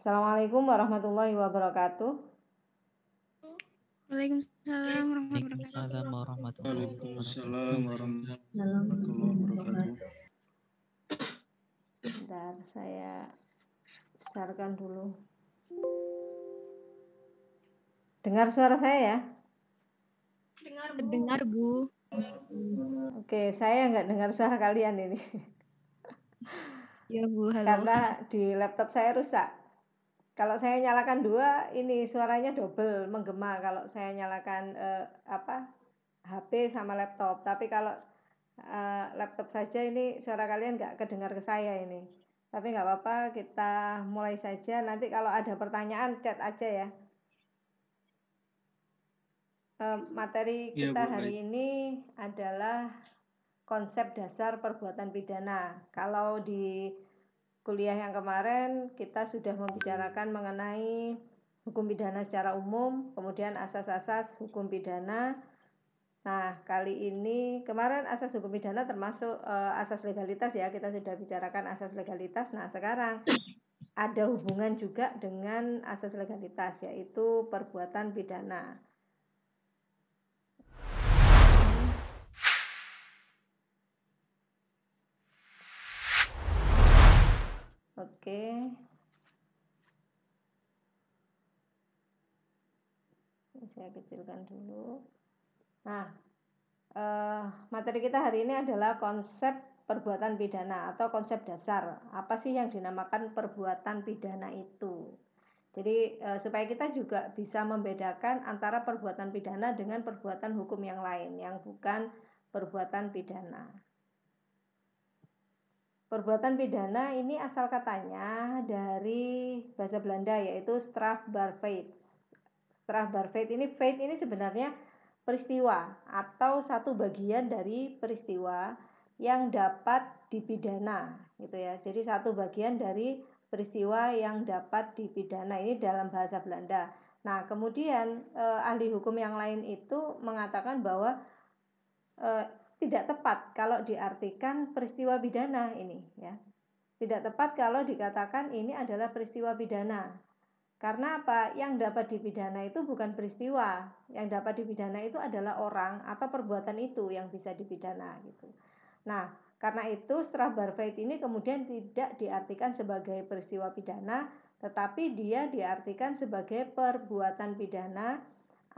Assalamualaikum warahmatullahi wabarakatuh. Waalaikumsalam warahmatullahi Waalaikumsalam warahmatullahi Waalaikumsalam wabarakatuh. warahmatullahi wabarakatuh. Bentar, saya besarkan dulu. Dengar suara saya ya? Dengar, Bu. Oke, saya nggak dengar suara kalian ini. Ya, Bu. Halo. Karena di laptop saya rusak. Kalau saya nyalakan 2, ini suaranya double menggema kalau saya nyalakan HP sama laptop. Tapi kalau laptop saja ini suara kalian nggak kedengar ke saya ini. Tapi nggak apa-apa, kita mulai saja. Nanti kalau ada pertanyaan chat aja ya. Materi Iya, kita Bu, hari ini adalah konsep dasar perbuatan pidana. Kalau di kuliah yang kemarin kita sudah membicarakan mengenai hukum pidana secara umum, kemudian asas-asas hukum pidana. Nah, kali ini kemarin asas hukum pidana termasuk asas legalitas ya, kita sudah bicarakan asas legalitas. Nah, sekarang ada hubungan juga dengan asas legalitas, yaitu perbuatan pidana. Oke. Saya kecilkan dulu. Nah, materi kita hari ini adalah konsep perbuatan pidana atau konsep dasar. Apa sih yang dinamakan perbuatan pidana itu? Jadi supaya kita juga bisa membedakan antara perbuatan pidana dengan perbuatan hukum yang lain yang bukan perbuatan pidana. Perbuatan pidana ini asal katanya dari bahasa Belanda yaitu strafbaarheid. Strafbaarheid ini sebenarnya peristiwa atau satu bagian dari peristiwa yang dapat dipidana gitu ya. Jadi satu bagian dari peristiwa yang dapat dipidana ini dalam bahasa Belanda. Nah, kemudian ahli hukum yang lain itu mengatakan bahwa tidak tepat kalau diartikan peristiwa pidana ini ya. Tidak tepat kalau dikatakan ini adalah peristiwa pidana. Karena apa? Yang dapat dipidana itu bukan peristiwa. Yang dapat dipidana itu adalah orang atau perbuatan itu yang bisa dipidana gitu. Nah, karena itu strafbaarheid ini kemudian tidak diartikan sebagai peristiwa pidana, tetapi dia diartikan sebagai perbuatan pidana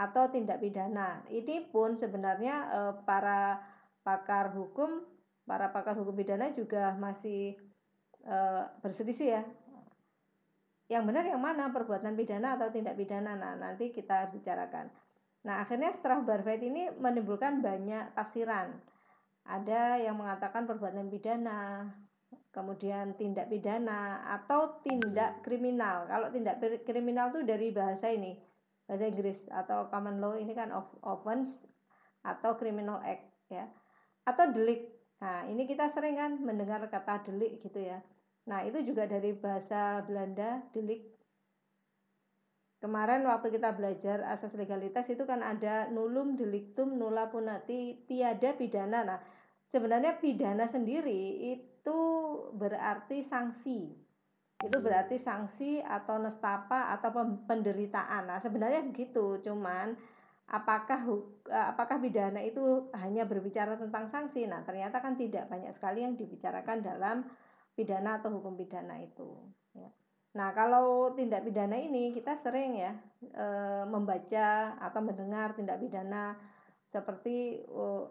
atau tindak pidana. Ini pun sebenarnya para pakar hukum pidana juga masih berselisih ya. Yang benar yang mana, perbuatan pidana atau tindak pidana? Nah, nanti kita bicarakan. Nah, akhirnya strafbaarheid ini menimbulkan banyak tafsiran. Ada yang mengatakan perbuatan pidana, kemudian tindak pidana atau tindak kriminal. Kalau tindak kriminal itu dari bahasa Inggris atau common law ini kan offense atau criminal act ya. Atau delik. Nah, ini kita sering kan mendengar kata delik gitu ya. Nah, itu juga dari bahasa Belanda, delik. Kemarin waktu kita belajar asas legalitas itu kan ada nullum delictum nulla punati, tiada pidana. Nah, sebenarnya pidana sendiri itu berarti sanksi. Itu berarti sanksi atau nestapa atau penderitaan. Nah, sebenarnya begitu, cuman apakah pidana itu hanya berbicara tentang sanksi? Nah, ternyata kan tidak, banyak sekali yang dibicarakan dalam pidana atau hukum pidana itu ya. Nah, kalau tindak pidana ini kita sering ya membaca atau mendengar tindak pidana seperti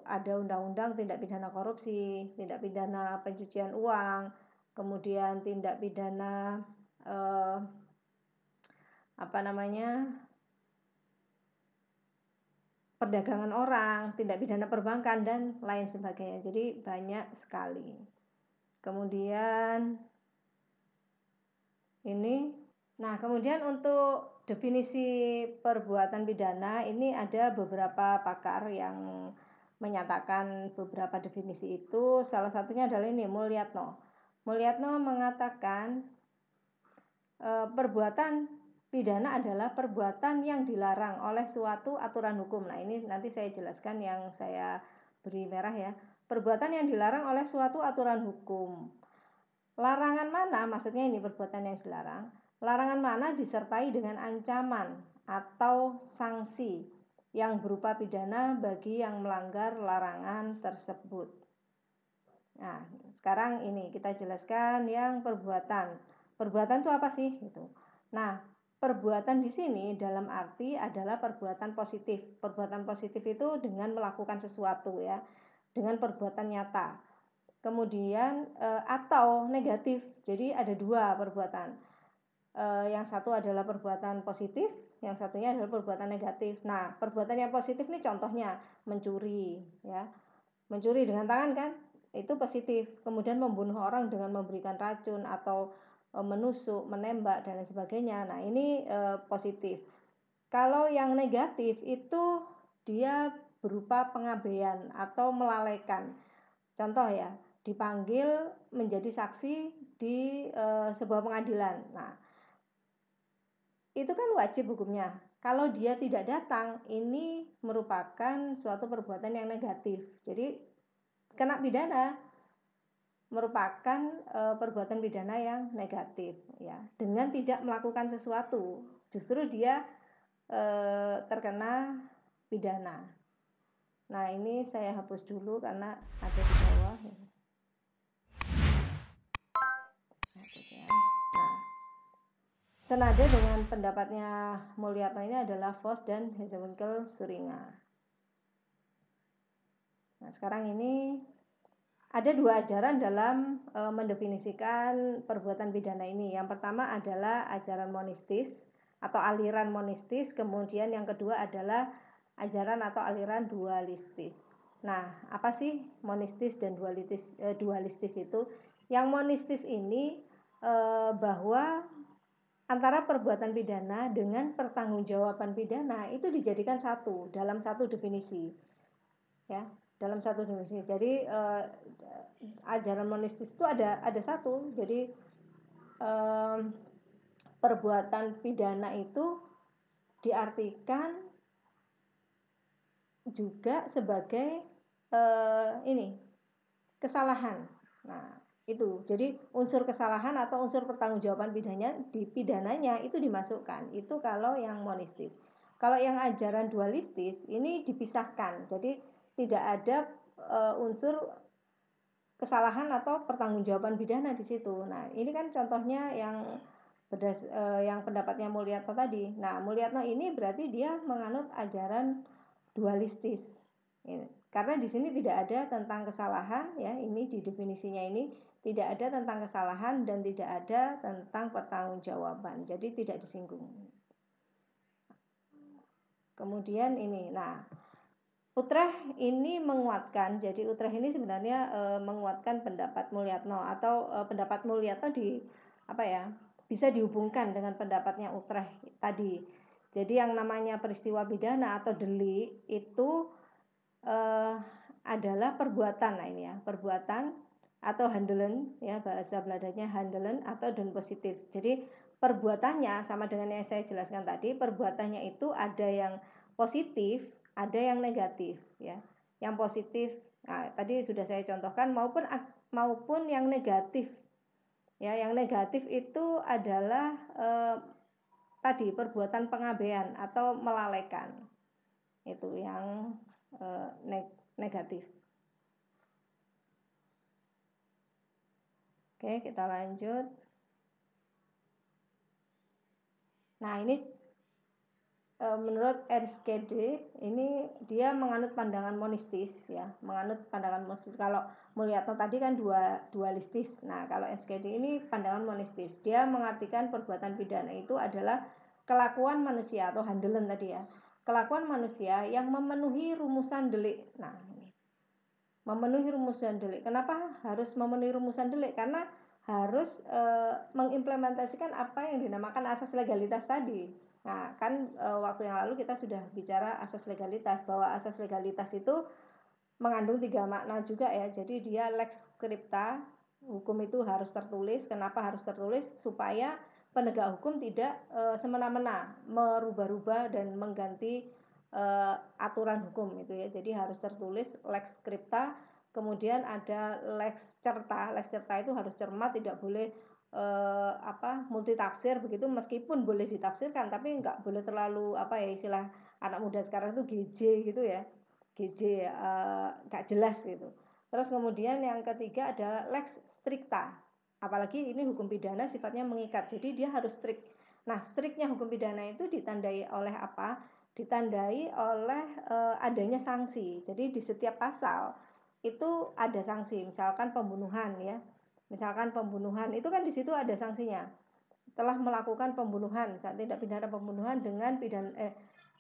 ada undang-undang tindak pidana korupsi, tindak pidana pencucian uang, kemudian tindak pidana perdagangan orang, tindak pidana perbankan dan lain sebagainya. Jadi banyak sekali. Kemudian kemudian untuk definisi perbuatan pidana ini ada beberapa pakar yang menyatakan beberapa definisi itu. Salah satunya adalah ini Mulyatno. Mulyatno mengatakan perbuatan pidana adalah perbuatan yang dilarang oleh suatu aturan hukum. Nah, ini nanti saya jelaskan yang saya beri merah ya. Perbuatan yang dilarang oleh suatu aturan hukum. Larangan mana? Maksudnya ini perbuatan yang dilarang. Larangan mana disertai dengan ancaman atau sanksi yang berupa pidana bagi yang melanggar larangan tersebut. Nah, sekarang ini kita jelaskan yang perbuatan. Perbuatan itu apa sih? Gitu. Nah, perbuatan di sini dalam arti adalah perbuatan positif. Perbuatan positif itu dengan melakukan sesuatu ya, dengan perbuatan nyata. Kemudian atau negatif. Jadi ada dua perbuatan. Yang satu adalah perbuatan positif, yang satunya adalah perbuatan negatif. Nah, perbuatan yang positif ini contohnya mencuri, ya, mencuri dengan tangan kan, itu positif. Kemudian membunuh orang dengan memberikan racun atau menusuk, menembak dan lain sebagainya. Nah, ini positif. Kalau yang negatif itu dia berupa pengabaian atau melalaikan. Contoh ya, dipanggil menjadi saksi di sebuah pengadilan. Nah, itu kan wajib hukumnya. Kalau dia tidak datang, ini merupakan suatu perbuatan yang negatif. Jadi kena pidana, merupakan perbuatan pidana yang negatif ya. Dengan tidak melakukan sesuatu, justru dia terkena pidana. Nah, ini saya hapus dulu karena ada di bawah ya. Senada dengan pendapatnya Mulyatno ini adalah Vos dan Hazewinkel Suringa. Nah, sekarang ini ada dua ajaran dalam mendefinisikan perbuatan pidana ini. Yang pertama adalah ajaran monistis atau aliran monistis, kemudian yang kedua adalah ajaran atau aliran dualistis. Nah, apa sih monistis dan dualistis itu? Yang monistis ini bahwa antara perbuatan pidana dengan pertanggungjawaban pidana itu dijadikan satu dalam satu definisi, ya, dalam satu definisi. Jadi ajaran monistis itu ada satu. Jadi perbuatan pidana itu diartikan juga sebagai kesalahan. Nah, itu. Jadi unsur kesalahan atau unsur pertanggungjawaban pidananya itu dimasukkan. Itu kalau yang monistis. Kalau yang ajaran dualistis ini dipisahkan. Jadi tidak ada unsur kesalahan atau pertanggungjawaban pidana di situ. Nah, ini kan contohnya yang pendapatnya Mulyatno tadi. Nah, Mulyatno ini berarti dia menganut ajaran dualistis. Karena di sini tidak ada tentang kesalahan ya, ini di definisinya ini tidak ada tentang kesalahan dan tidak ada tentang pertanggungjawaban. Jadi tidak disinggung. Kemudian ini, nah, Utrecht ini menguatkan. Jadi Utrecht ini sebenarnya menguatkan pendapat Mulyatno atau pendapat Mulyatno bisa dihubungkan dengan pendapatnya Utrecht tadi. Jadi yang namanya peristiwa pidana atau delik itu adalah perbuatan. Nah ini ya, perbuatan atau handelen ya, bahasa Belandanya handelen atau dan positif. Jadi perbuatannya sama dengan yang saya jelaskan tadi, perbuatannya itu ada yang positif, ada yang negatif ya. Yang positif tadi sudah saya contohkan maupun yang negatif. Ya, yang negatif itu adalah tadi perbuatan pengabaian atau melalaikan. Itu yang negatif. Oke, kita lanjut. Nah, ini menurut Ernst Gade ini dia menganut pandangan monistis ya, menganut pandangan monistis. Kalau Mulyatno tadi kan dualistis. Nah, kalau Ernst Gade ini pandangan monistis. Dia mengartikan perbuatan pidana itu adalah kelakuan manusia atau handelen tadi ya. Kelakuan manusia yang memenuhi rumusan delik. Nah, memenuhi rumusan delik. Kenapa harus memenuhi rumusan delik? Karena harus mengimplementasikan apa yang dinamakan asas legalitas tadi. Nah, kan waktu yang lalu kita sudah bicara asas legalitas, bahwa asas legalitas itu mengandung 3 makna juga ya. Jadi dia lex scripta, hukum itu harus tertulis. Kenapa harus tertulis? Supaya penegak hukum tidak semena-mena merubah-rubah dan mengganti aturan hukum itu ya. Jadi harus tertulis lex scripta. Kemudian ada lex certa. Lex certa itu harus cermat, tidak boleh multitafsir begitu, meskipun boleh ditafsirkan tapi nggak boleh terlalu istilah anak muda sekarang itu GJ gitu ya, GJ nggak jelas gitu. Terus kemudian yang ketiga adalah lex stricta, apalagi ini hukum pidana sifatnya mengikat, jadi dia harus strict. Nah, strictnya hukum pidana itu ditandai oleh apa? Ditandai oleh adanya sanksi. Jadi di setiap pasal itu ada sanksi, misalkan pembunuhan ya. Misalkan pembunuhan itu kan di situ ada sanksinya. Telah melakukan pembunuhan, saat tindak pidana pembunuhan dengan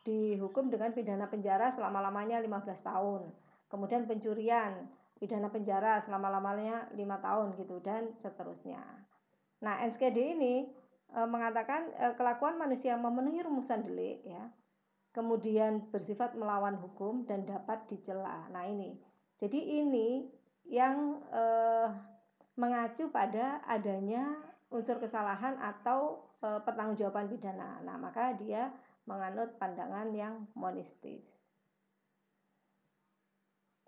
dihukum dengan pidana penjara selama-lamanya 15 tahun. Kemudian pencurian, pidana penjara selama-lamanya 5 tahun gitu dan seterusnya. Nah, NSKD ini mengatakan kelakuan manusia memenuhi rumusan delik ya. Kemudian bersifat melawan hukum dan dapat dicela. Nah, ini. Jadi ini yang mengacu pada adanya unsur kesalahan atau pertanggungjawaban pidana. Nah, maka dia menganut pandangan yang monistis.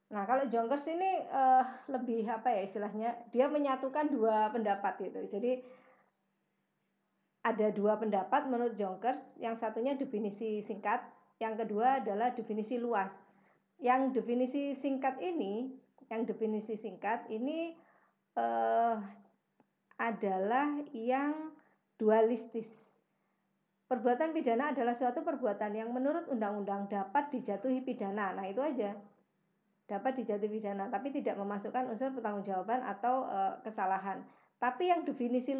Nah, kalau Jonkers ini lebih istilahnya, dia menyatukan dua pendapat gitu. Jadi ada dua pendapat menurut Jonkers, yang satunya definisi singkat, yang kedua adalah definisi luas. Yang definisi singkat ini adalah yang dualistis. Perbuatan pidana adalah suatu perbuatan yang menurut undang-undang dapat dijatuhi pidana. Itu aja. Dapat dijatuhi pidana, tapi tidak memasukkan unsur pertanggungjawaban atau kesalahan. Tapi yang definisi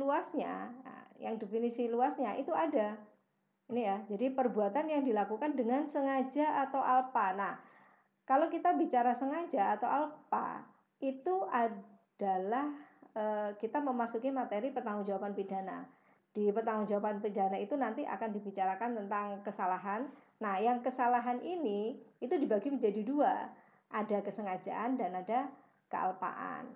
luasnya itu ada. Ini ya. Jadi perbuatan yang dilakukan dengan sengaja atau alpa. Nah, kalau kita bicara sengaja atau alpa, itu adalah kita memasuki materi pertanggungjawaban pidana. Di pertanggungjawaban pidana itu nanti akan dibicarakan tentang kesalahan. Nah, yang kesalahan ini itu dibagi menjadi dua. Ada kesengajaan dan ada kealpaan.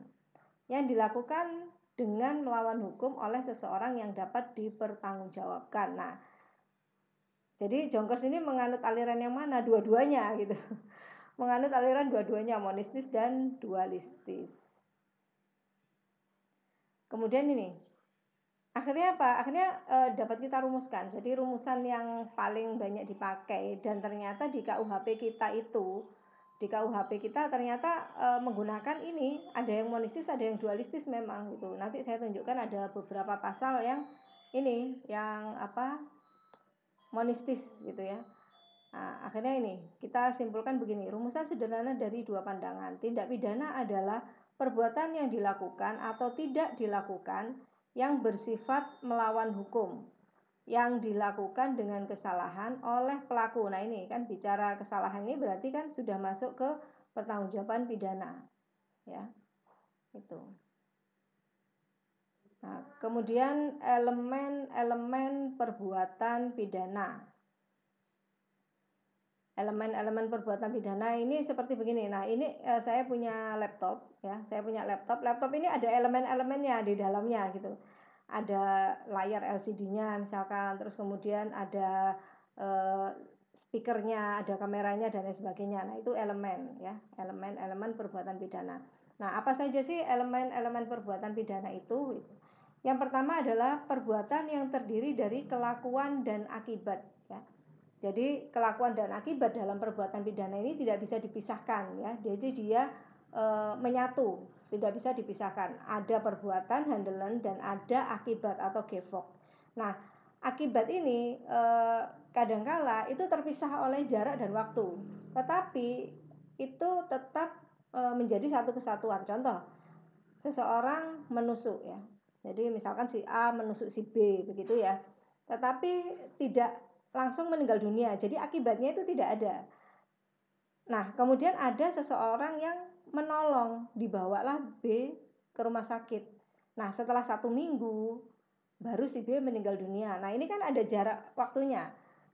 Yang dilakukan dengan melawan hukum oleh seseorang yang dapat dipertanggungjawabkan. Nah, jadi Jonkers ini menganut aliran yang mana? Dua-duanya gitu. Menganut aliran dua-duanya, monistis dan dualistis. Kemudian ini, akhirnya apa? Akhirnya dapat kita rumuskan. Jadi rumusan yang paling banyak dipakai dan ternyata di KUHP kita ternyata menggunakan ini, ada yang monistis, ada yang dualistis memang gitu. Nanti saya tunjukkan ada beberapa pasal yang ini, yang monistis gitu ya. Nah, akhirnya ini kita simpulkan begini, rumusan sederhana dari dua pandangan. Tindak pidana adalah perbuatan yang dilakukan atau tidak dilakukan yang bersifat melawan hukum, yang dilakukan dengan kesalahan oleh pelaku. Nah, ini kan bicara kesalahan ini berarti kan sudah masuk ke pertanggungjawaban pidana. Ya. Itu. Nah, kemudian elemen-elemen perbuatan pidana. Elemen-elemen perbuatan pidana ini seperti begini. Nah, ini saya punya laptop ya. Saya punya laptop. Laptop ini ada elemen-elemennya di dalamnya gitu. Ada layar LCD-nya misalkan, terus kemudian ada speakernya, ada kameranya dan lain sebagainya. Nah, itu elemen ya, elemen-elemen perbuatan pidana. Nah, apa saja sih elemen-elemen perbuatan pidana itu? Yang pertama adalah perbuatan yang terdiri dari kelakuan dan akibat ya. Jadi kelakuan dan akibat dalam perbuatan pidana ini tidak bisa dipisahkan ya. Jadi dia menyatu, tidak bisa dipisahkan. Ada perbuatan handelen dan ada akibat atau gefok. Nah, akibat ini kadangkala itu terpisah oleh jarak dan waktu. Tetapi itu tetap menjadi satu kesatuan. Contoh, seseorang menusuk ya. Jadi misalkan si A menusuk si B begitu ya. Tetapi tidak langsung meninggal dunia. Jadi akibatnya itu tidak ada. Nah, kemudian ada seseorang yang menolong, dibawalah B ke rumah sakit. Nah, setelah 1 minggu baru si B meninggal dunia. Nah, ini kan ada jarak waktunya.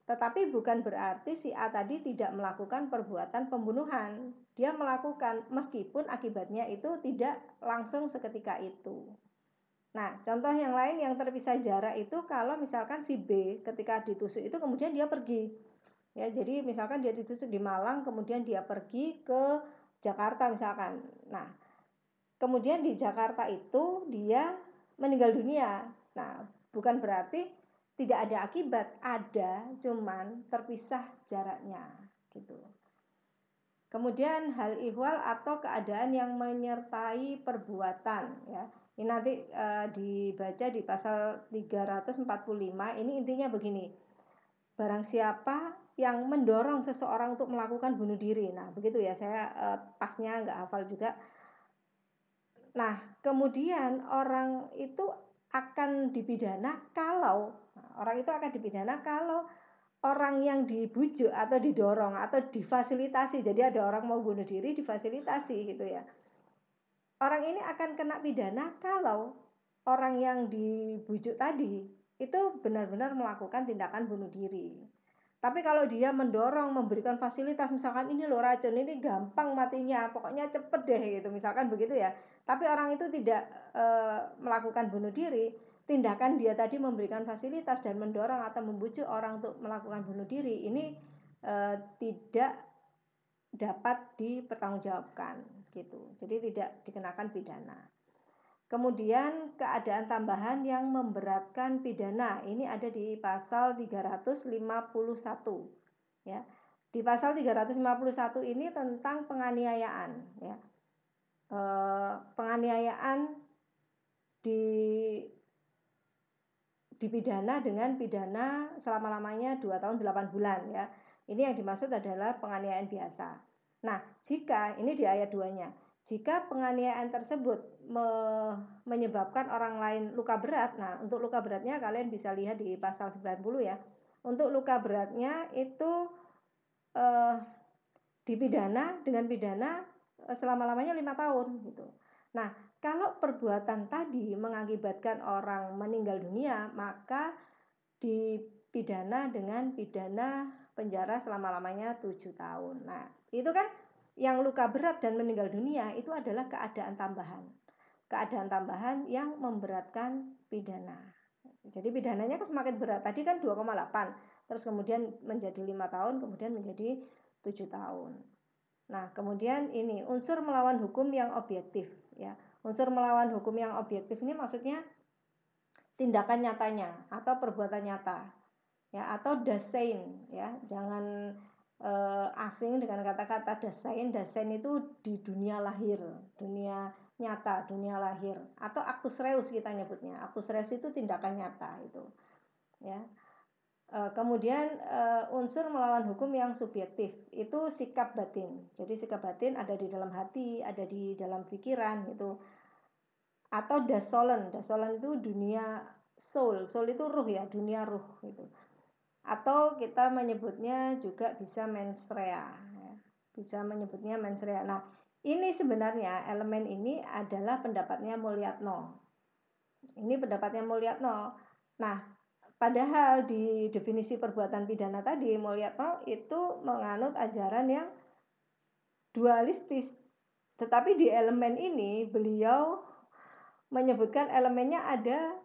Tetapi bukan berarti si A tadi tidak melakukan perbuatan pembunuhan. Dia melakukan meskipun akibatnya itu tidak langsung seketika itu. Nah, contoh yang lain yang terpisah jarak itu kalau misalkan si B ketika ditusuk itu kemudian dia pergi. Ya, jadi misalkan dia ditusuk di Malang, kemudian dia pergi ke Jakarta misalkan. Nah, kemudian di Jakarta itu dia meninggal dunia. Nah, bukan berarti tidak ada akibat, ada, cuman terpisah jaraknya gitu. Kemudian hal ihwal atau keadaan yang menyertai perbuatan ya. Ini nanti dibaca di pasal 345. Ini intinya begini. Barang siapa yang mendorong seseorang untuk melakukan bunuh diri. Nah, begitu ya, saya pasnya nggak hafal juga. Nah, kemudian orang itu akan dipidana kalau orang yang dibujuk atau didorong atau difasilitasi. Jadi ada orang mau bunuh diri difasilitasi gitu ya. Orang ini akan kena pidana kalau orang yang dibujuk tadi itu benar-benar melakukan tindakan bunuh diri. Tapi kalau dia mendorong, memberikan fasilitas, misalkan ini loh racun, ini gampang matinya, pokoknya cepet deh gitu, misalkan begitu ya. Tapi orang itu tidak melakukan bunuh diri, tindakan dia tadi memberikan fasilitas dan mendorong atau membujuk orang untuk melakukan bunuh diri, ini tidak dapat dipertanggungjawabkan gitu. Jadi tidak dikenakan pidana. Kemudian keadaan tambahan yang memberatkan pidana, ini ada di pasal 351 ya. Di pasal 351 ini tentang penganiayaan ya. Penganiayaan dipidana dengan pidana selama-lamanya 2 tahun 8 bulan ya. Ini yang dimaksud adalah penganiayaan biasa. Nah, jika ini di ayat 2-nya, jika penganiayaan tersebut menyebabkan orang lain luka berat, nah untuk luka beratnya kalian bisa lihat di pasal 90 ya. Untuk luka beratnya itu dipidana dengan pidana selama-lamanya 5 tahun gitu. Nah, kalau perbuatan tadi mengakibatkan orang meninggal dunia, maka dipidana dengan pidana penjara selama-lamanya 7 tahun. Nah, itu kan yang luka berat dan meninggal dunia itu adalah keadaan tambahan. Keadaan tambahan yang memberatkan pidana. Jadi pidananya kan semakin berat. Tadi kan 2,8, terus kemudian menjadi 5 tahun, kemudian menjadi 7 tahun. Nah, kemudian ini unsur melawan hukum yang objektif ya. Unsur melawan hukum yang objektif ini maksudnya tindakan nyatanya atau perbuatan nyata ya, atau dasein ya. Jangan asing dengan kata-kata dasein. Dasein itu di dunia lahir, dunia nyata, dunia lahir, atau actus reus kita nyebutnya. Actus reus itu tindakan nyata itu ya. Kemudian unsur melawan hukum yang subjektif itu sikap batin. Jadi sikap batin ada di dalam hati, ada di dalam pikiran gitu. Atau dasolen. Dasolen itu dunia soul. Soul itu ruh ya, dunia ruh gitu. Atau kita menyebutnya juga bisa mensrea ya. Bisa menyebutnya mensrea. Nah, ini sebenarnya elemen ini adalah pendapatnya Mulyatno. Ini pendapatnya Mulyatno. Nah, padahal di definisi perbuatan pidana tadi Mulyatno itu menganut ajaran yang dualistis. Tetapi di elemen ini beliau menyebutkan elemennya ada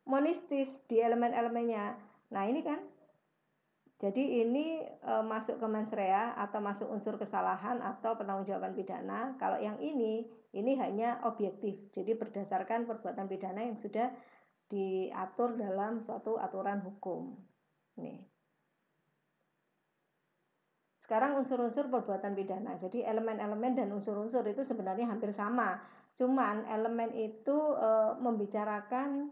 monistis di elemen-elemennya. Nah, ini kan jadi ini masuk ke mens rea atau masuk unsur kesalahan atau penangguhjawaban pidana. Kalau yang ini hanya objektif. Jadi berdasarkan perbuatan pidana yang sudah diatur dalam suatu aturan hukum. Nih. Sekarang unsur-unsur perbuatan pidana. Jadi elemen-elemen dan unsur-unsur itu sebenarnya hampir sama. Cuman elemen itu membicarakan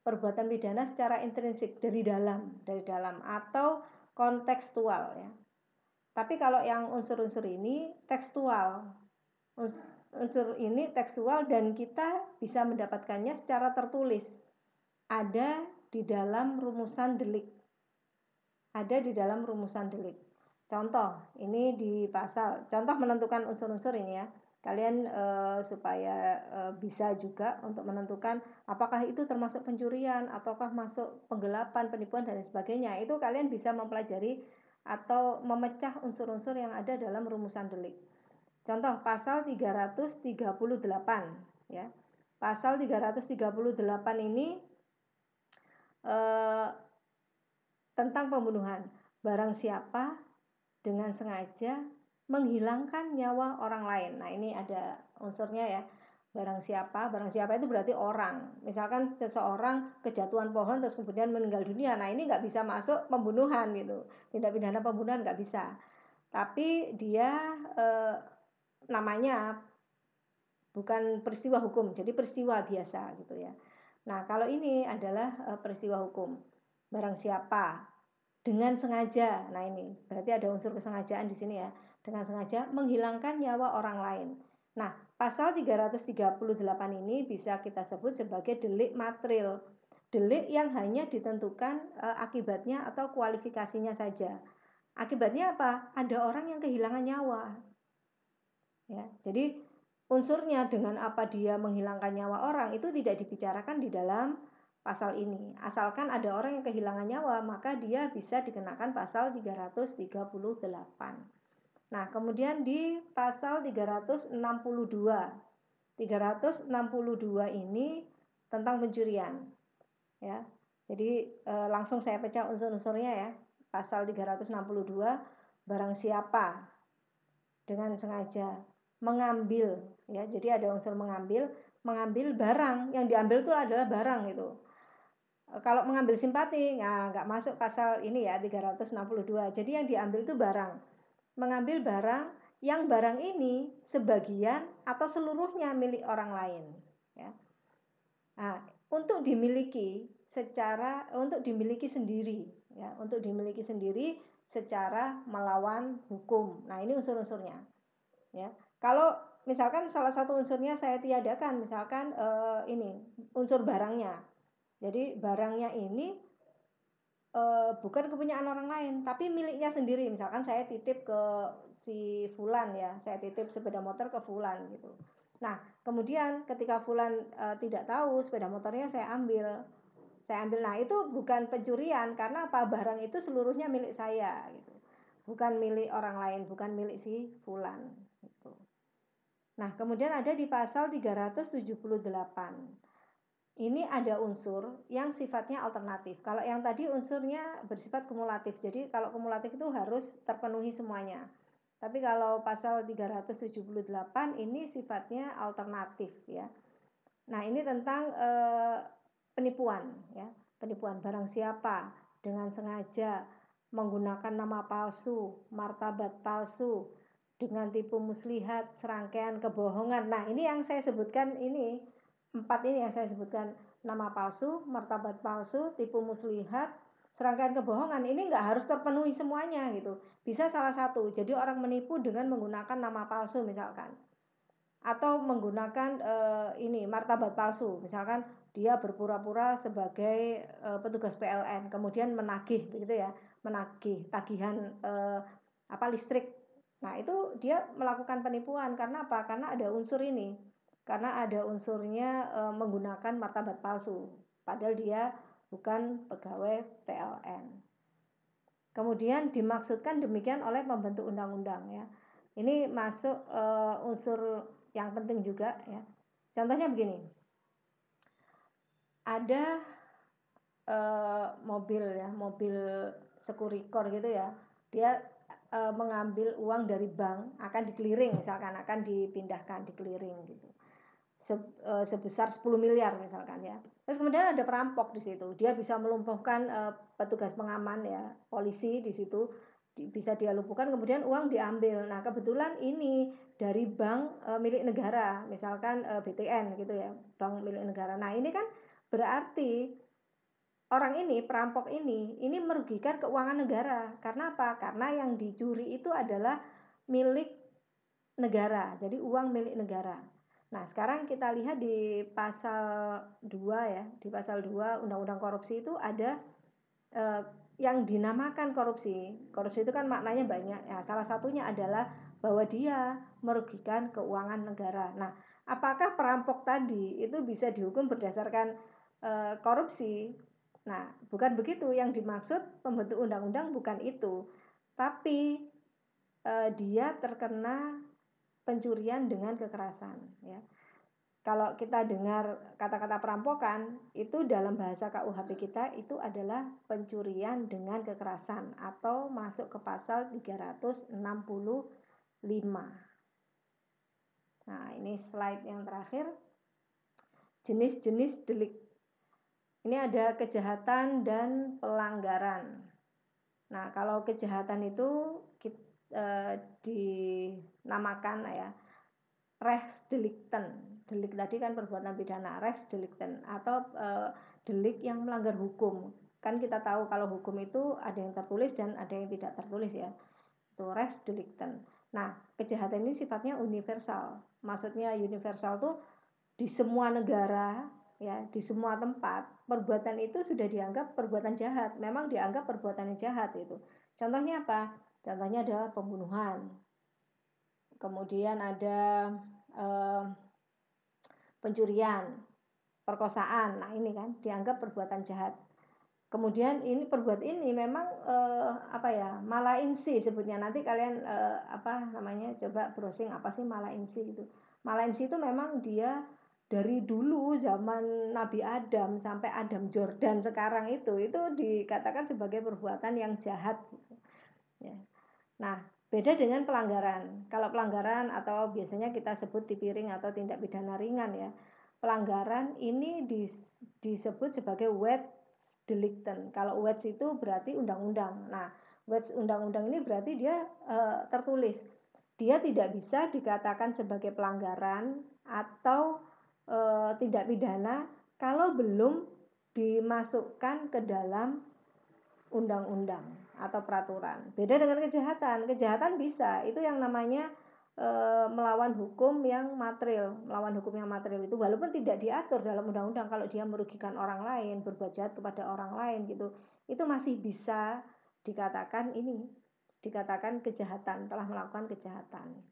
perbuatan pidana secara intrinsik dari dalam atau kontekstual ya. Tapi kalau yang unsur-unsur ini tekstual. Unsur ini tekstual dan kita bisa mendapatkannya secara tertulis. Ada di dalam rumusan delik. Ada di dalam rumusan delik. Contoh, ini di pasal. Contoh menentukan unsur-unsur ini ya. Kalian supaya bisa juga untuk menentukan apakah itu termasuk pencurian ataukah masuk penggelapan, penipuan dan sebagainya. Itu kalian bisa mempelajari atau memecah unsur-unsur yang ada dalam rumusan delik. Contoh pasal 338 ya. Pasal 338 ini tentang pembunuhan. Barang siapa dengan sengaja menghilangkan nyawa orang lain. Nah, ini ada unsurnya ya. Barang siapa itu berarti orang. Misalkan seseorang kejatuhan pohon terus kemudian meninggal dunia, nah ini nggak bisa masuk pembunuhan gitu, tindak pidana pembunuhan nggak bisa. Tapi dia namanya bukan peristiwa hukum, jadi peristiwa biasa gitu ya. Nah kalau ini adalah peristiwa hukum, barang siapa dengan sengaja, nah ini berarti ada unsur kesengajaan di sini ya, dengan sengaja menghilangkan nyawa orang lain. Nah, pasal 338 ini bisa kita sebut sebagai delik material. Delik yang hanya ditentukan akibatnya atau kualifikasinya saja. Akibatnya apa? Ada orang yang kehilangan nyawa. Ya, jadi unsurnya dengan apa dia menghilangkan nyawa orang itu tidak dibicarakan di dalam pasal ini. Asalkan ada orang yang kehilangan nyawa, maka dia bisa dikenakan pasal 338. Nah, kemudian di pasal 362. 362 ini tentang pencurian. Ya. Jadi langsung saya pecah unsur-unsurnya ya. Pasal 362, barang siapa dengan sengaja mengambil, ya, jadi ada unsur mengambil barang, yang diambil itu adalah barang itu. Kalau mengambil simpati, nah nggak masuk pasal ini ya 362. Jadi yang diambil itu barang. Mengambil barang yang barang ini sebagian atau seluruhnya milik orang lain. Ya. Nah, untuk dimiliki sendiri, ya, untuk dimiliki sendiri secara melawan hukum. Nah, ini unsur-unsurnya. Ya, kalau misalkan salah satu unsurnya saya tiadakan, misalkan ini unsur barangnya. Jadi barangnya ini bukan kepunyaan orang lain, tapi miliknya sendiri. Misalkan saya titip ke si Fulan ya, saya titip sepeda motor ke Fulan gitu. Nah, kemudian ketika Fulan tidak tahu sepeda motornya saya ambil. Nah itu bukan pencurian karena apa? Barang itu seluruhnya milik saya gitu. Bukan milik orang lain, bukan milik si Fulan gitu. Nah, kemudian ada di pasal 378. Ini ada unsur yang sifatnya alternatif. Kalau yang tadi unsurnya bersifat kumulatif. Jadi kalau kumulatif itu harus terpenuhi semuanya. Tapi kalau pasal 378 ini sifatnya alternatif ya. Nah, ini tentang penipuan ya. Penipuan barang siapa dengan sengaja menggunakan nama palsu, martabat palsu, dengan tipu muslihat, serangkaian kebohongan. Nah, ini yang saya sebutkan ini, 4 ini yang saya sebutkan, nama palsu, martabat palsu, tipu muslihat, serangkaian kebohongan. Ini nggak harus terpenuhi semuanya gitu. Bisa salah satu. Jadi orang menipu dengan menggunakan nama palsu misalkan. Atau menggunakan ini martabat palsu. Misalkan dia berpura-pura sebagai petugas PLN, kemudian menagih begitu ya, menagih tagihan listrik. Nah, itu dia melakukan penipuan karena apa? Karena ada unsur ini. Karena ada unsurnya menggunakan martabat palsu, padahal dia bukan pegawai PLN. Kemudian dimaksudkan demikian oleh pembentuk undang-undang ya. Ini masuk unsur yang penting juga ya. Contohnya begini. Ada mobil Securicor gitu ya. Dia mengambil uang dari bank, akan dikeliring misalkan, akan dipindahkan dikeliring gitu. Sebesar 10 miliar misalkan ya. Terus kemudian ada perampok di situ. Dia bisa melumpuhkan petugas pengaman ya, polisi di situ bisa dia lumpuhkan, kemudian uang diambil. Nah, kebetulan ini dari bank milik negara, misalkan BTN gitu ya, bank milik negara. Nah, ini kan berarti orang ini, perampok ini merugikan keuangan negara. Karena apa? Karena yang dicuri itu adalah milik negara. Jadi uang milik negara. Nah, sekarang kita lihat di pasal 2 ya. Di pasal 2 Undang-Undang Korupsi itu ada yang dinamakan korupsi. Korupsi itu kan maknanya banyak. Ya, salah satunya adalah bahwa dia merugikan keuangan negara. Nah, apakah perampok tadi itu bisa dihukum berdasarkan korupsi? Nah, bukan begitu. Yang dimaksud pembentuk undang-undang bukan itu. Tapi dia terkena pencurian dengan kekerasan ya. Kalau kita dengar kata-kata perampokan, itu dalam bahasa KUHP kita itu adalah pencurian dengan kekerasan atau masuk ke pasal 365. Nah, ini slide yang terakhir. Jenis-jenis delik. Ini ada kejahatan dan pelanggaran. Nah, kalau kejahatan itu dinamakan ya res delicten. Delik tadi kan perbuatan pidana, res delicten atau delik yang melanggar hukum. Kan kita tahu kalau hukum itu ada yang tertulis dan ada yang tidak tertulis ya. Itu res delicten. Nah, kejahatan ini sifatnya universal. Maksudnya universal tuh di semua negara ya, di semua tempat perbuatan itu sudah dianggap perbuatan jahat. Memang dianggap perbuatan yang jahat itu. Contohnya apa? Contohnya ada pembunuhan. Kemudian ada pencurian, perkosaan. Nah, ini kan dianggap perbuatan jahat. Kemudian ini perbuatan ini memang malainsi sebutnya. Nanti kalian coba browsing apa sih malainsi itu. Malainsi itu memang dia dari dulu zaman Nabi Adam sampai Adam Jordan sekarang itu dikatakan sebagai perbuatan yang jahat gitu. Ya. Nah, beda dengan pelanggaran. Kalau pelanggaran atau biasanya kita sebut tipiring atau tindak pidana ringan ya. Pelanggaran ini disebut sebagai wet delicten. Kalau wets itu berarti undang-undang. Nah, wets undang-undang ini berarti dia tertulis. Dia tidak bisa dikatakan sebagai pelanggaran atau tindak pidana kalau belum dimasukkan ke dalam undang-undang atau peraturan. Beda dengan kejahatan. Kejahatan bisa, itu yang namanya melawan hukum yang material. Melawan hukum yang material itu walaupun tidak diatur dalam undang-undang, kalau dia merugikan orang lain, berbuat jahat kepada orang lain gitu, itu masih bisa dikatakan kejahatan, telah melakukan kejahatan.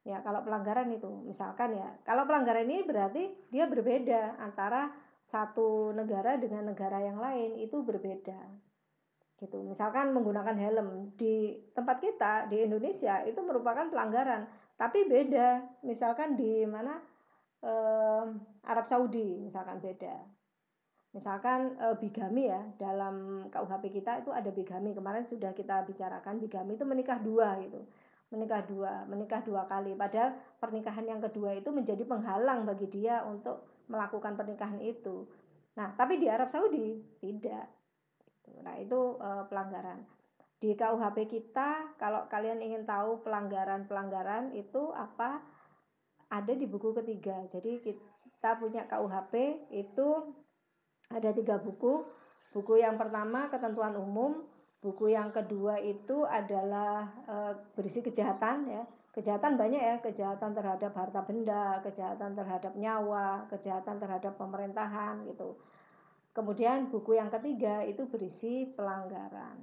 Ya, kalau pelanggaran itu misalkan ya, kalau pelanggaran ini berarti dia berbeda antara satu negara dengan negara yang lain, itu berbeda. Gitu. Misalkan menggunakan helm di tempat kita di Indonesia itu merupakan pelanggaran, tapi beda. Misalkan di mana Arab Saudi misalkan beda. Misalkan bigami ya, dalam KUHP kita itu ada bigami. Kemarin sudah kita bicarakan bigami itu menikah dua gitu. Menikah dua kali. Padahal pernikahan yang kedua itu menjadi penghalang bagi dia untuk melakukan pernikahan itu. Nah, tapi di Arab Saudi tidak. Nah, itu pelanggaran. Di KUHP kita, kalau kalian ingin tahu pelanggaran-pelanggaran itu apa, ada di buku ketiga. Jadi kita punya KUHP itu ada 3 buku. Buku yang pertama ketentuan umum, buku yang kedua itu adalah berisi kejahatan ya. Kejahatan banyak ya, kejahatan terhadap harta benda, kejahatan terhadap nyawa, kejahatan terhadap pemerintahan gitu. Kemudian buku yang ketiga itu berisi pelanggaran.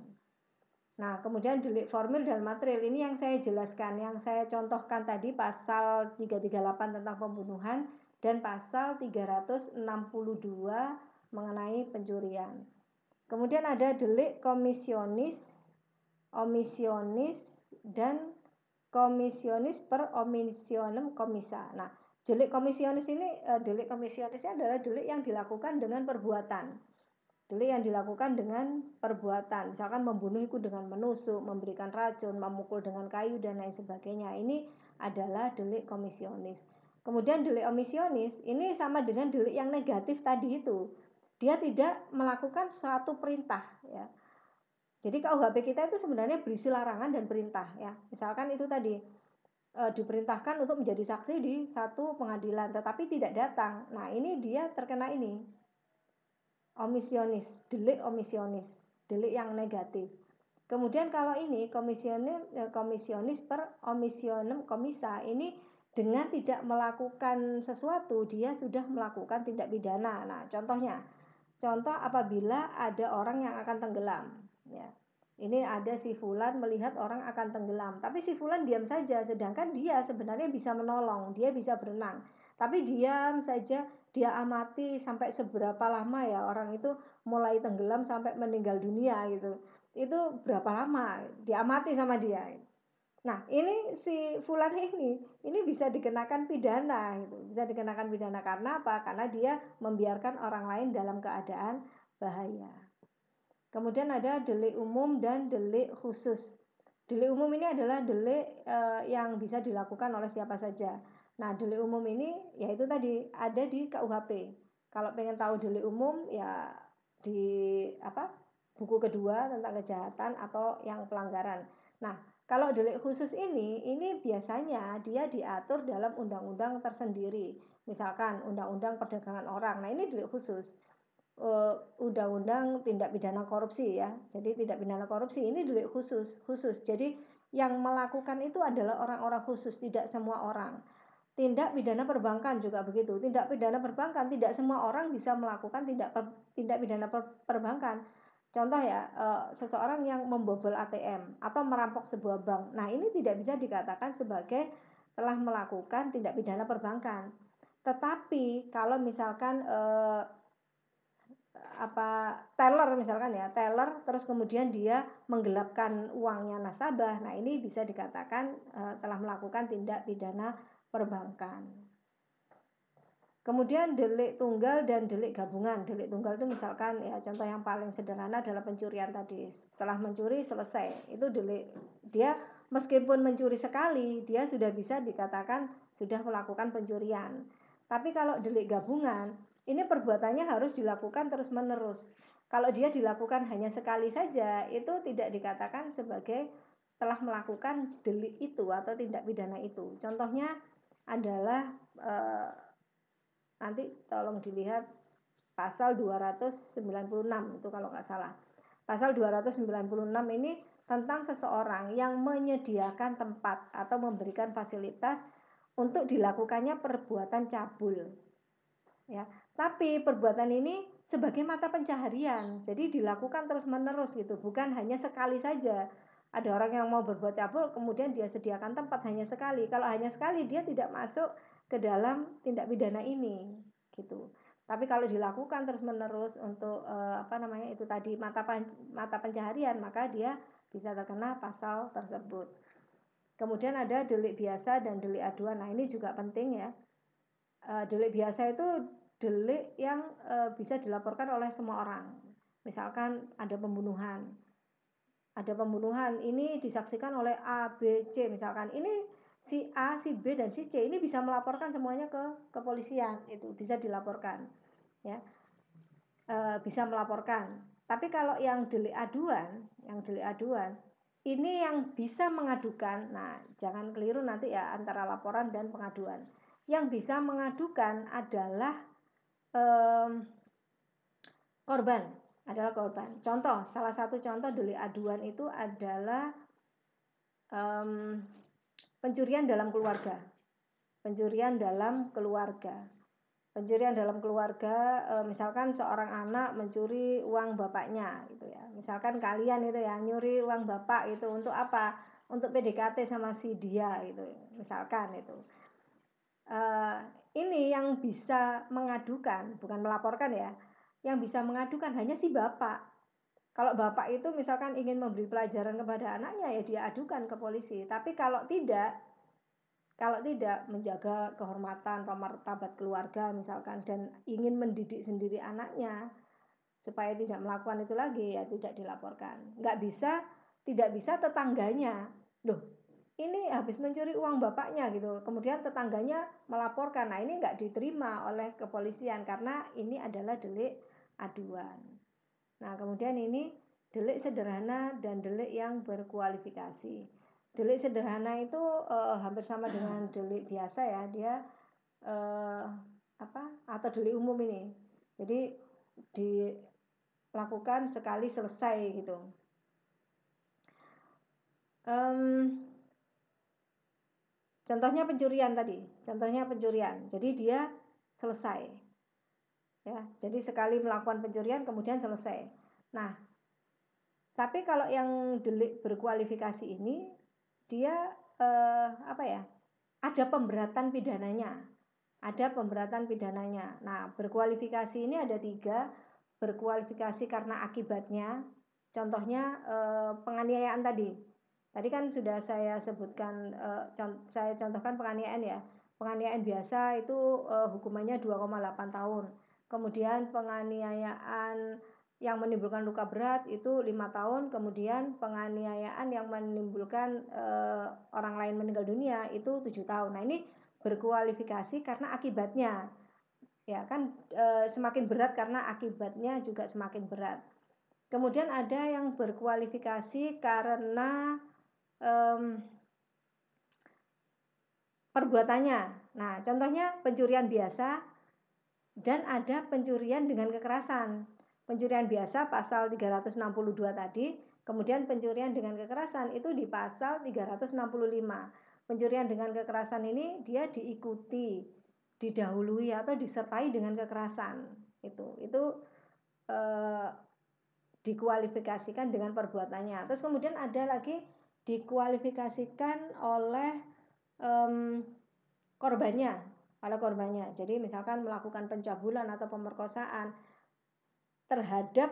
Nah, kemudian delik formil dan material ini yang saya jelaskan, yang saya contohkan tadi pasal 338 tentang pembunuhan dan pasal 362 mengenai pencurian. Kemudian ada delik komisionis, omisionis dan komisionis per omisionem komisa. Nah, delik komisionis ini adalah delik yang dilakukan dengan perbuatan. Delik yang dilakukan dengan perbuatan, misalkan membunuh itu dengan menusuk, memberikan racun, memukul dengan kayu dan lain sebagainya. Ini adalah delik komisionis. Kemudian delik omisionis ini sama dengan delik yang negatif tadi itu. Dia tidak melakukan suatu perintah ya. Jadi KUHP kita itu sebenarnya berisi larangan dan perintah ya. Misalkan itu tadi diperintahkan untuk menjadi saksi di satu pengadilan tetapi tidak datang. Nah, ini dia terkena ini. Omisionis, delik yang negatif. Kemudian kalau ini komisionis per omisionem komisa, ini dengan tidak melakukan sesuatu dia sudah melakukan tindak pidana. Nah, contoh apabila ada orang yang akan tenggelam ya. Ini ada si fulan melihat orang akan tenggelam, tapi si fulan diam saja, sedangkan dia sebenarnya bisa menolong, dia bisa berenang, tapi diam saja, dia amati sampai seberapa lama ya orang itu mulai tenggelam sampai meninggal dunia gitu. Itu berapa lama diamati sama dia. Nah, ini si fulan ini bisa dikenakan pidana gitu. Bisa dikenakan pidana karena apa? Karena dia membiarkan orang lain dalam keadaan bahaya. Kemudian ada delik umum dan delik khusus. Delik umum ini adalah delik yang bisa dilakukan oleh siapa saja. Nah, delik umum ini yaitu tadi ada di KUHP. Kalau pengen tahu delik umum ya di buku kedua tentang kejahatan atau yang pelanggaran. Nah, kalau delik khusus ini biasanya dia diatur dalam undang-undang tersendiri. Misalkan undang-undang perdagangan orang. Nah, ini delik khusus. Undang-undang tindak pidana korupsi ya. Jadi tindak pidana korupsi ini delik khusus. Jadi yang melakukan itu adalah orang-orang khusus, tidak semua orang. Tindak pidana perbankan juga begitu. Tindak pidana perbankan tidak semua orang bisa melakukan tindak pidana perbankan. Contoh ya, seseorang yang membobol ATM atau merampok sebuah bank. Nah, ini tidak bisa dikatakan sebagai telah melakukan tindak pidana perbankan. Tetapi kalau misalkan teller misalkan ya, teller terus kemudian dia menggelapkan uangnya nasabah. Nah, ini bisa dikatakan telah melakukan tindak pidana perbankan. Kemudian delik tunggal dan delik gabungan. Delik tunggal itu misalkan ya, contoh yang paling sederhana adalah pencurian tadi. Setelah mencuri selesai, itu delik. Dia meskipun mencuri sekali, dia sudah bisa dikatakan sudah melakukan pencurian. Tapi kalau delik gabungan, ini perbuatannya harus dilakukan terus-menerus. Kalau dia dilakukan hanya sekali saja, itu tidak dikatakan sebagai telah melakukan delik itu atau tindak pidana itu. Contohnya adalah nanti tolong dilihat pasal 296 itu kalau nggak salah. Pasal 296 ini tentang seseorang yang menyediakan tempat atau memberikan fasilitas untuk dilakukannya perbuatan cabul. Ya, tapi perbuatan ini sebagai mata pencaharian, jadi dilakukan terus-menerus gitu, bukan hanya sekali saja. Ada orang yang mau berbuat cabul, kemudian dia sediakan tempat hanya sekali. Kalau hanya sekali, dia tidak masuk ke dalam tindak pidana ini, gitu. Tapi kalau dilakukan terus-menerus untuk itu tadi mata pencaharian, maka dia bisa terkena pasal tersebut. Kemudian ada delik biasa dan delik aduan. Nah, ini juga penting ya. Delik biasa itu delik yang bisa dilaporkan oleh semua orang. Misalkan ada pembunuhan. Ada pembunuhan ini disaksikan oleh A, B, C misalkan. Ini si A, si B dan si C ini bisa melaporkan semuanya ke kepolisian, itu bisa dilaporkan. Ya. Bisa melaporkan. Tapi kalau yang delik aduan ini yang bisa mengadukan. Nah, jangan keliru nanti ya antara laporan dan pengaduan. Yang bisa mengadukan adalah korban. Contoh, salah satu contoh delik aduan itu adalah pencurian dalam keluarga. Pencurian dalam keluarga, misalkan seorang anak mencuri uang bapaknya gitu ya. Misalkan kalian itu ya nyuri uang bapak itu untuk apa? Untuk PDKT sama si dia gitu. Misalkan itu. Ini yang bisa mengadukan, bukan melaporkan ya. Yang bisa mengadukan hanya si bapak. Kalau bapak itu misalkan ingin memberi pelajaran kepada anaknya, ya dia adukan ke polisi. Tapi kalau tidak menjaga kehormatan atau martabat keluarga misalkan, dan ingin mendidik sendiri anaknya supaya tidak melakukan itu lagi, ya tidak dilaporkan. Tidak bisa tetangganya, loh ini habis mencuri uang bapaknya gitu, kemudian tetangganya melaporkan. Nah, ini nggak diterima oleh kepolisian karena ini adalah delik aduan. Nah, kemudian ini delik sederhana dan delik yang berkualifikasi. Delik sederhana itu hampir sama dengan delik biasa ya, dia atau delik umum ini. Jadi dilakukan sekali selesai gitu. Contohnya pencurian. Jadi dia selesai. Ya, jadi sekali melakukan pencurian kemudian selesai. Nah, tapi kalau yang delik berkualifikasi ini dia ada pemberatan pidananya. Nah, berkualifikasi ini ada 3. Berkualifikasi karena akibatnya. Contohnya penganiayaan tadi. Tadi kan sudah saya sebutkan, saya contohkan penganiayaan ya. Penganiayaan biasa itu hukumannya 2,8 tahun. Kemudian penganiayaan yang menimbulkan luka berat itu 5 tahun. Kemudian penganiayaan yang menimbulkan orang lain meninggal dunia itu 7 tahun. Nah, ini berkualifikasi karena akibatnya. Ya kan semakin berat karena akibatnya juga semakin berat. Kemudian ada yang berkualifikasi karena perbuatannya. Nah, contohnya pencurian biasa dan ada pencurian dengan kekerasan. Pencurian biasa pasal 362 tadi, kemudian pencurian dengan kekerasan itu di pasal 365. Pencurian dengan kekerasan ini dia diikuti, didahului atau disertai dengan kekerasan. Itu dikualifikasikan dengan perbuatannya. Terus kemudian ada lagi dikualifikasikan oleh korbannya, oleh korbannya. Jadi misalkan melakukan pencabulan atau pemerkosaan terhadap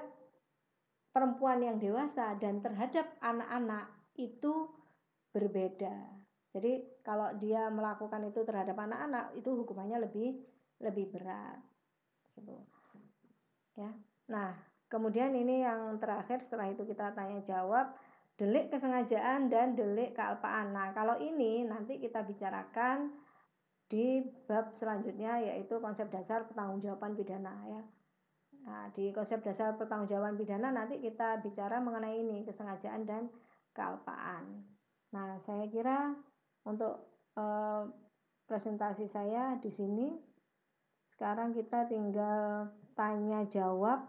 perempuan yang dewasa dan terhadap anak-anak itu berbeda. Jadi kalau dia melakukan itu terhadap anak-anak itu hukumannya lebih berat. Gitu. Ya. Nah, kemudian ini yang terakhir setelah itu kita tanya jawab, delik kesengajaan dan delik kealpaan. Nah, kalau ini nanti kita bicarakan di bab selanjutnya yaitu konsep dasar pertanggungjawaban pidana ya. Nah, di konsep dasar pertanggungjawaban pidana nanti kita bicara mengenai ini kesengajaan dan kealpaan. Nah, saya kira untuk presentasi saya di sini. Sekarang kita tinggal tanya jawab.